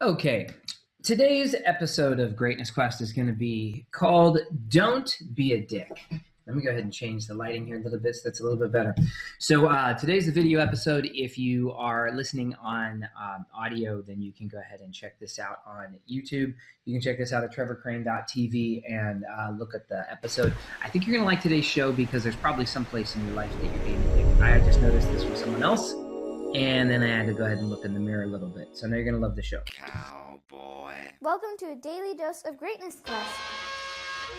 Okay, today's episode of Greatness Quest is going to be called Don't Be a Dick. Let me go ahead and change the lighting here a little bit so that's a little bit better. So today's the video episode. If you are listening on audio, then you can go ahead and check this out on YouTube. You can check this out at trevorcrane.tv and look at the episode. I think you're going to like today's show because there's probably some place in your life that you're being a dick. I just noticed this from someone else. And then I had to go ahead and look in the mirror a little bit. So now you're going to love the show. Cowboy. Welcome to a daily dose of greatness class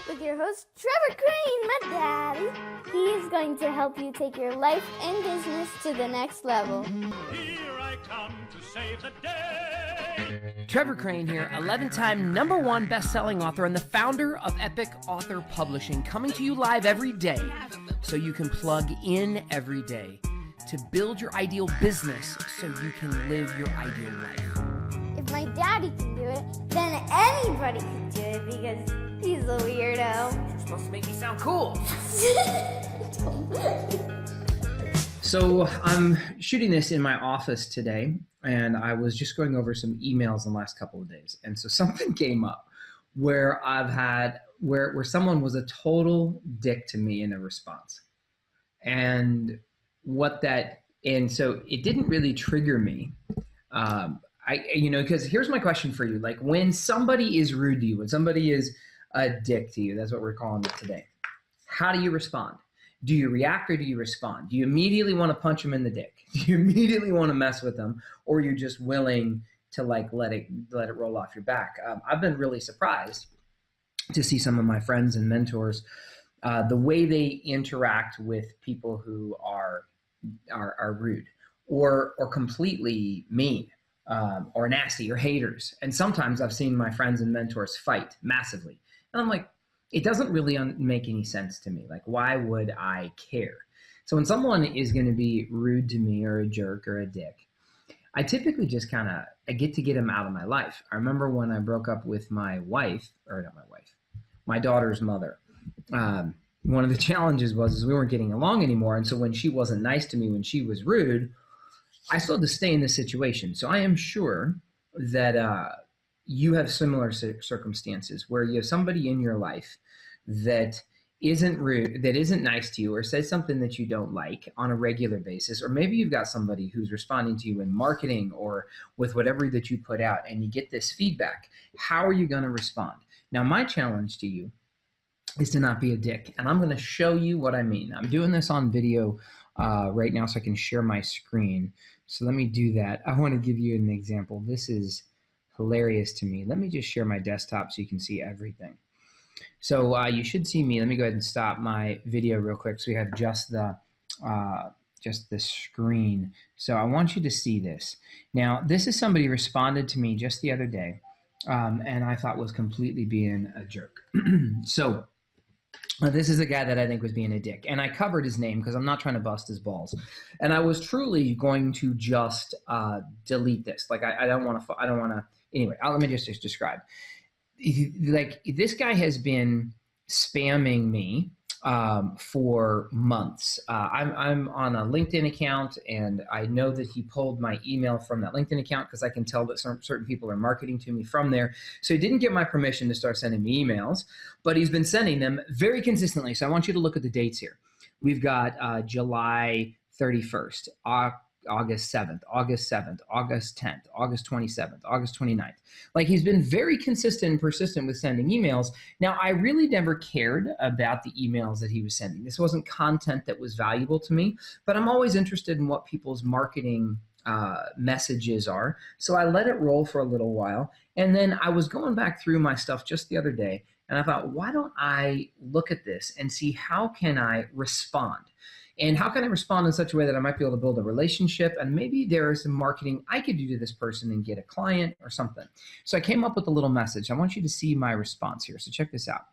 with your host, Trevor Crane, my daddy. He is going to help you take your life and business to the next level. Here I come to save the day. Trevor Crane here, 11-time #1 best-selling author and the founder of Epic Author Publishing, coming to you live every day so you can plug in every day to build your ideal business so you can live your ideal life. If my daddy can do it, then anybody can do it because he's a weirdo. You're supposed to make me sound cool. So I'm shooting this in my office today, and I was just going over some emails in the last couple of days. And so something came up where where someone was a total dick to me in a response. And so it didn't really trigger me. Because here's my question for you. Like, when somebody is rude to you, when somebody is a dick to you, that's what we're calling it today. How do you respond? Do you react or do you respond? Do you immediately want to punch them in the dick? Do you immediately want to mess with them? Or are you just willing to let it roll off your back? I've been really surprised to see some of my friends and mentors, the way they interact with people who are rude or completely mean or nasty or haters. And sometimes I've seen my friends and mentors fight massively. And I'm like, it doesn't really make any sense to me. Like, why would I care? So when someone is going to be rude to me or a jerk or a dick, I typically just I get to get them out of my life. I remember when I broke up with my daughter's mother. One of the challenges was we weren't getting along anymore. And so when she wasn't nice to me, when she was rude, I still had to stay in this situation. So I am sure that you have similar circumstances where you have somebody in your life that isn't rude, that isn't nice to you or says something that you don't like on a regular basis. Or maybe you've got somebody who's responding to you in marketing or with whatever that you put out and you get this feedback. How are you going to respond? Now, my challenge to you is to not be a dick. And I'm going to show you what I mean. I'm doing this on video right now so I can share my screen. So let me do that. I want to give you an example. This is hilarious to me. Let me just share my desktop so you can see everything. So you should see me. Let me go ahead and stop my video real quick so we have just the screen. So I want you to see this. Now, this is somebody who responded to me just the other day and I thought was completely being a jerk. So this is a guy that I think was being a dick, and I covered his name because I'm not trying to bust his balls. And I was truly going to just delete this. Like I don't want to. Anyway, let me just describe. Like, this guy has been spamming me for months. I'm on a LinkedIn account, and I know that he pulled my email from that LinkedIn account because I can tell that certain people are marketing to me from there. So he didn't get my permission to start sending me emails, but he's been sending them very consistently. So I want you to look at the dates here. We've got July 31st, August 7th, August 7th, August 10th, August 27th, August 29th. Like, he's been very consistent and persistent with sending emails. Now, I really never cared about the emails that he was sending. This wasn't content that was valuable to me, but I'm always interested in what people's marketing messages are. So I let it roll for a little while. And then I was going back through my stuff just the other day, and I thought, why don't I look at this and see how can I respond? And how can I respond in such a way that I might be able to build a relationship, and maybe there is some marketing I could do to this person and get a client or something. So I came up with a little message. I want you to see my response here. So check this out.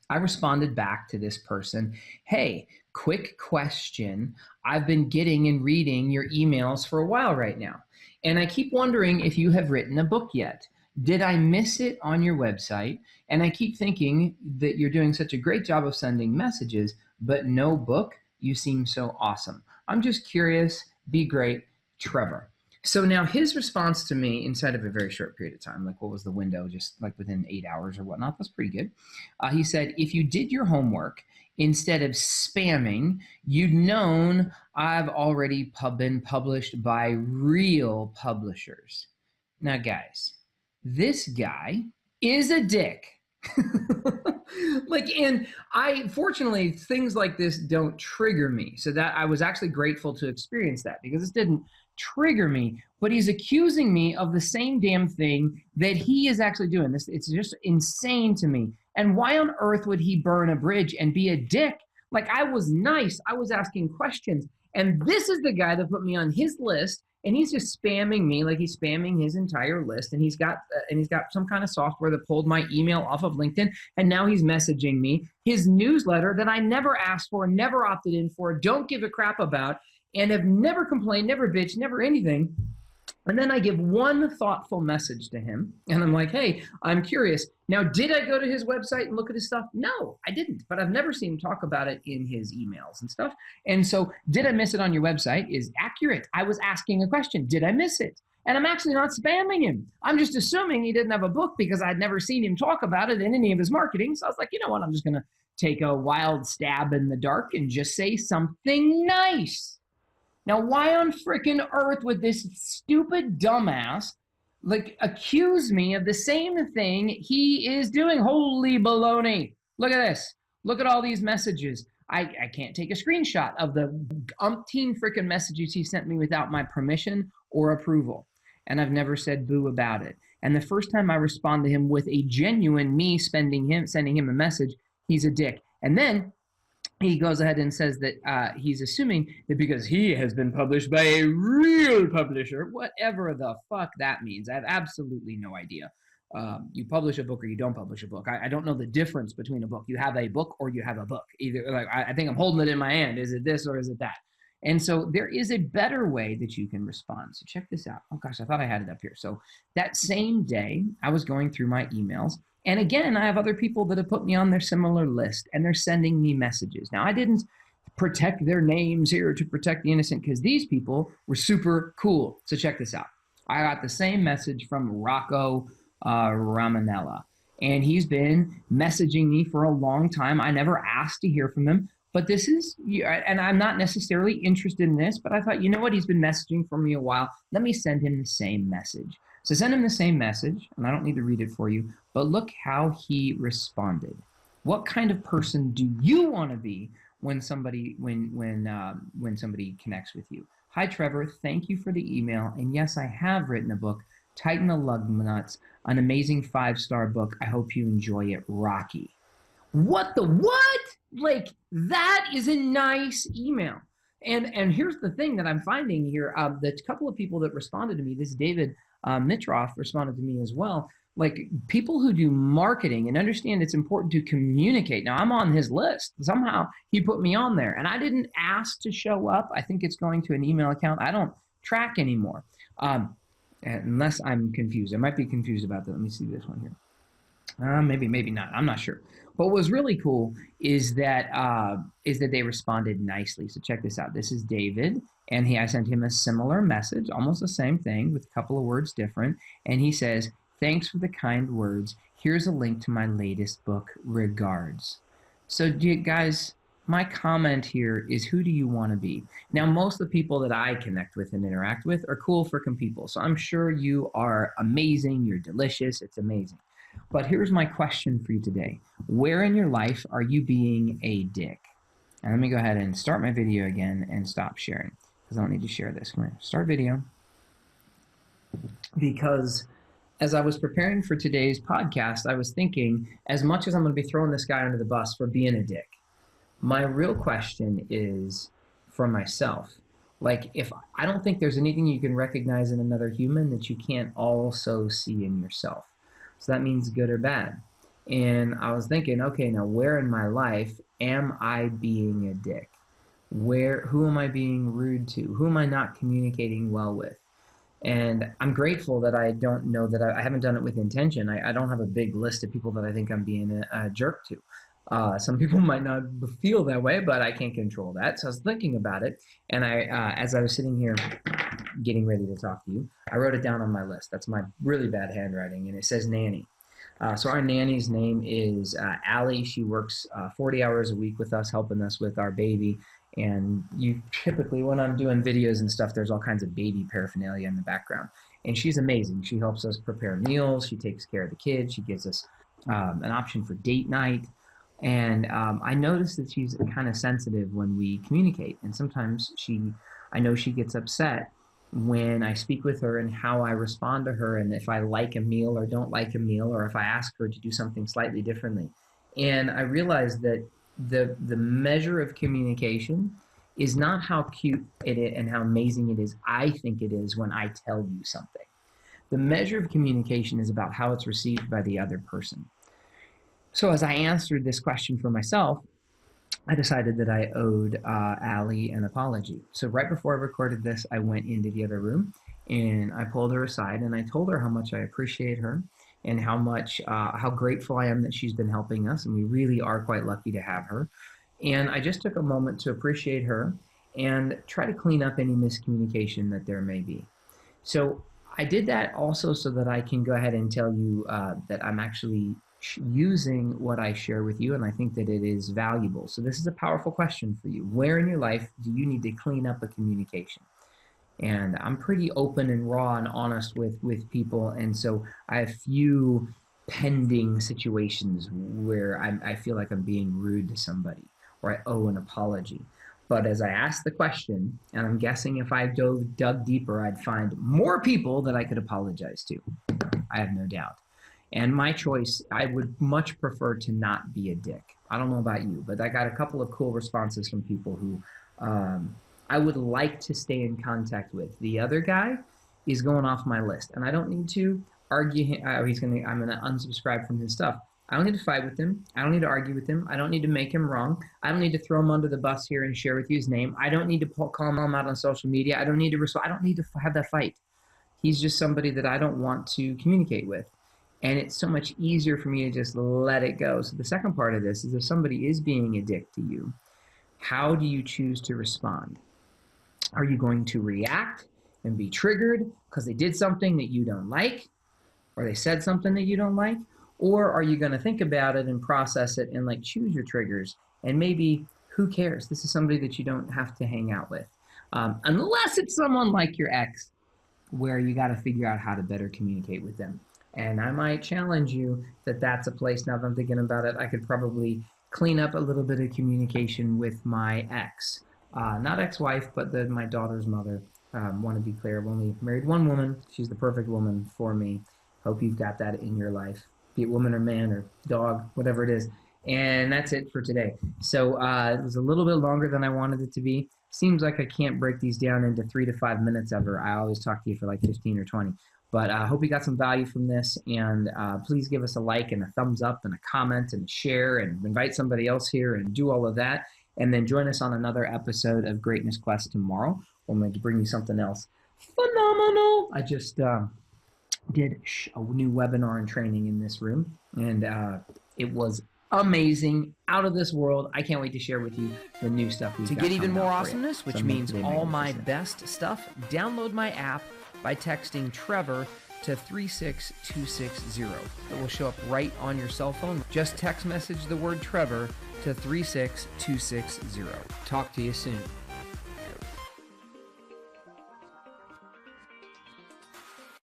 I responded back to this person, hey, quick question. I've been getting and reading your emails for a while right now, and I keep wondering if you have written a book yet. Did I miss it on your website? And I keep thinking that you're doing such a great job of sending messages, but no book. You seem so awesome. I'm just curious. Be great, Trevor. So now his response to me inside of a very short period of time, like what was the window, just like within 8 hours or whatnot, that's pretty good. He said, if you did your homework instead of spamming, you'd known I've already been published by real publishers. Now, guys, this guy is a dick. Like, and fortunately, things like this don't trigger me. So that I was actually grateful to experience that, because this didn't trigger me, but he's accusing me of the same damn thing that he is actually doing. It's just insane to me. And why on earth would he burn a bridge and be a dick? Like, I was nice. I was asking questions. And this is the guy that put me on his list, and he's just spamming me like he's spamming his entire list. And he's got some kind of software that pulled my email off of LinkedIn, and now he's messaging me his newsletter that I never asked for, never opted in for, don't give a crap about, and have never complained, never bitched, never anything. And then I give one thoughtful message to him, and I'm like, hey, I'm curious. Now, did I go to his website and look at his stuff? No, I didn't, but I've never seen him talk about it in his emails and stuff. And so, did I miss it on your website is accurate. I was asking a question. Did I miss it? And I'm actually not spamming him. I'm just assuming he didn't have a book because I'd never seen him talk about it in any of his marketing. So I was like, you know what? I'm just going to take a wild stab in the dark and just say something nice. Now, why on frickin' earth would this stupid dumbass like accuse me of the same thing he is doing? Holy baloney. Look at this. Look at all these messages. I can't take a screenshot of the umpteen frickin' messages he sent me without my permission or approval. And I've never said boo about it. And the first time I respond to him with a genuine me sending him a message, he's a dick. And then he goes ahead and says that he's assuming that because he has been published by a real publisher, whatever the fuck that means. I have absolutely no idea. You publish a book or you don't publish a book. I don't know the difference between a book. You have a book or you have a book. Either, like, I think I'm holding it in my hand. Is it this or is it that? And so there is a better way that you can respond. So check this out. Oh gosh, I thought I had it up here. So that same day, I was going through my emails. And again, I have other people that have put me on their similar list, and they're sending me messages. Now, I didn't protect their names here to protect the innocent, because these people were super cool. So check this out. I got the same message from Rocco Ramanella, and he's been messaging me for a long time. I never asked to hear from him, but this is, and I'm not necessarily interested in this, but I thought, you know what? He's been messaging for me a while. Let me send him the same message. So send him the same message, and I don't need to read it for you, but look how he responded. What kind of person do you want to be when somebody somebody connects with you? Hi, Trevor. Thank you for the email. And yes, I have written a book, Tighten the Lug Nuts, an amazing 5-star book. I hope you enjoy it, Rocky. What the what? Like, that is a nice email. And here's the thing that I'm finding here. The couple of people that responded to me, this David Mitroff responded to me as well. Like, people who do marketing and understand it's important to communicate. Now, I'm on his list. Somehow he put me on there, and I didn't ask to show up. I think it's going to an email account I don't track anymore, unless I'm confused. I might be confused about that. Let me see this one here. Maybe not. I'm not sure. But what was really cool is that they responded nicely. So check this out. This is David, and I sent him a similar message, almost the same thing with a couple of words different. And he says, "Thanks for the kind words. Here's a link to my latest book. Regards." So guys, my comment here is, who do you want to be? Now, most of the people that I connect with and interact with are cool freaking people. So I'm sure you are amazing. You're delicious. It's amazing. But here's my question for you today. Where in your life are you being a dick? And let me go ahead and start my video again and stop sharing, because I don't need to share this. Come here, start video. Because as I was preparing for today's podcast, I was thinking, as much as I'm going to be throwing this guy under the bus for being a dick, my real question is for myself. Like, if I don't think there's anything you can recognize in another human that you can't also see in yourself. So that means good or bad. And I was thinking, okay, now where in my life am I being a dick? Who am I being rude to? Who am I not communicating well with? And I'm grateful that I don't know that I haven't done it with intention. I don't have a big list of people that I think I'm being a jerk to. Some people might not feel that way, but I can't control that. So I was thinking about it, and as I was sitting here getting ready to talk to you, I wrote it down on my list. That's my really bad handwriting, and it says nanny. So our nanny's name is Allie. She works 40 hours a week with us, helping us with our baby. And you typically, when I'm doing videos and stuff, there's all kinds of baby paraphernalia in the background. And she's amazing. She helps us prepare meals. She takes care of the kids. She gives us an option for date night. And I noticed that she's kind of sensitive when we communicate. And sometimes I know she gets upset when I speak with her and how I respond to her, and if I like a meal or don't like a meal, or if I ask her to do something slightly differently. And I realized that the measure of communication is not how cute it is and how amazing it is I think it is when I tell you something. The measure of communication is about how it's received by the other person. So as I answered this question for myself, I decided that I owed Allie an apology. So right before I recorded this, I went into the other room and I pulled her aside and I told her how much I appreciate her and how grateful I am that she's been helping us. And we really are quite lucky to have her. And I just took a moment to appreciate her and try to clean up any miscommunication that there may be. So I did that also so that I can go ahead and tell you that I'm actually using what I share with you, and I think that it is valuable. So this is a powerful question for you. Where in your life do you need to clean up a communication? And I'm pretty open and raw and honest with people, and so I have few pending situations where I feel like I'm being rude to somebody or I owe an apology. But as I asked the question, and I'm guessing if I dug deeper, I'd find more people that I could apologize to. I have no doubt. And my choice, I would much prefer to not be a dick. I don't know about you, but I got a couple of cool responses from people who I would like to stay in contact with. The other guy is going off my list, and I don't need to argue him. I'm gonna unsubscribe from his stuff. I don't need to fight with him. I don't need to argue with him. I don't need to make him wrong. I don't need to throw him under the bus here and share with you his name. I don't need to call him out on social media. I don't need to respond. I don't need to have that fight. He's just somebody that I don't want to communicate with. And it's so much easier for me to just let it go. So the second part of this is, if somebody is being a dick to you, how do you choose to respond? Are you going to react and be triggered because they did something that you don't like, or they said something that you don't like? Or are you going to think about it and process it and choose your triggers? And maybe, who cares? This is somebody that you don't have to hang out with. Unless it's someone like your ex, where you got to figure out how to better communicate with them. And I might challenge you that that's a place, now that I'm thinking about it, I could probably clean up a little bit of communication with my ex. Not ex-wife, but my daughter's mother. Want to be clear, I've only married one woman. She's the perfect woman for me. Hope you've got that in your life, be it woman or man or dog, whatever it is. And that's it for today. So it was a little bit longer than I wanted it to be. Seems like I can't break these down into 3 to 5 minutes ever. I always talk to you for 15 or 20. But I hope you got some value from this, and please give us a like and a thumbs up and a comment and share and invite somebody else here and do all of that. And then join us on another episode of Greatness Quest tomorrow. I'm going to bring you something else phenomenal. I just did a new webinar and training in this room, and it was amazing, out of this world. I can't wait to share with you the new stuff we've got. To get even coming more out for you. awesomeness, which So means make all it my magnificent. best stuff, download my app by texting Trevor to 36260. It will show up right on your cell phone. Just text message the word Trevor to 36260. Talk to you soon.